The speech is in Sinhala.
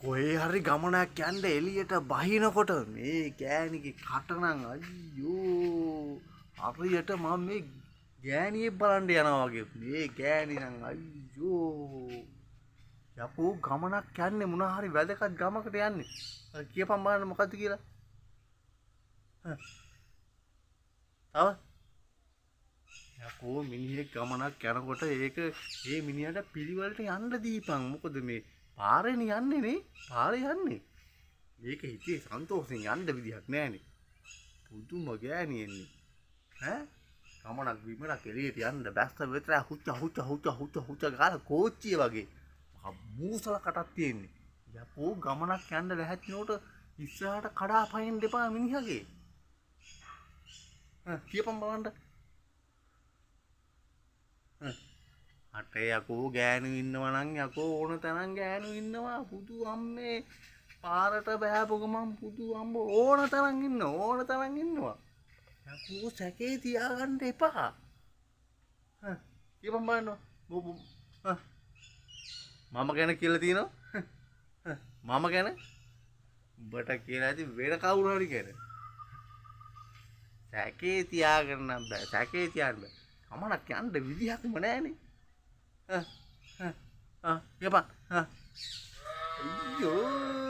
කොහේ හරි ගමනක් යන්න එළියට බහිනකොට මේ ගෑණිගේ කට නම් අයියෝ හරියට මම මේ ගෑණියෙක් බලන්න යනවා වගේ මේ ගෑණි නම් අයියෝ යකෝ ගමනක් යන්නේ මොන හරි වැදගත් ගමකට යන්නේ කියපන් බලන්න මොකද්ද කියලා තව යකෝ මිනිහෙක් ගමනක් යනකොට ඒක ඒ මිනිහට පිළිවෙලට යන්න දීපන් මොකද මේ පාරේ යන්නේ නේ පාරේ යන්නේ මේක හිතේ සන්තෝෂෙන් යන්න විදිහක් නැහනේ පුදුම ගෑණියෙන්නේ ඈ ගමනක් විමරක් එළියට යන්න බැස්ස විතර හුච්ච ගාලා කෝච්චිය වගේ මූසල කටක් තියෙන්නේ යකෝ ගමනක් යන්න ලැහැත්තිනකොට ඉස්සරහට කඩා පයින් දෙපා මිනිහගේ කියපන් බලන්න අටේ යකෝ ගෑනු ඉන්නවා නම් යකෝ ඕන තරම් ගෑනු ඉන්නවා පුදු අම්මේ පාරට බෑපු ගමන් පුදු අම්බ ඕන තරම් ඉන්නවා යකෝ සැකේ තියාගන්න එපා කියපන් බලන්න මම ගැන කියලා තියෙනවා මම ගැන උඹට කියලා ඇති වෙන කවුරු හරි ගැන සැකේ තියාගන්න බෑ සැකේ තියන්න බෑ කමනක් යන්න විදිහක්ම නැහනේ යපා අයියෝ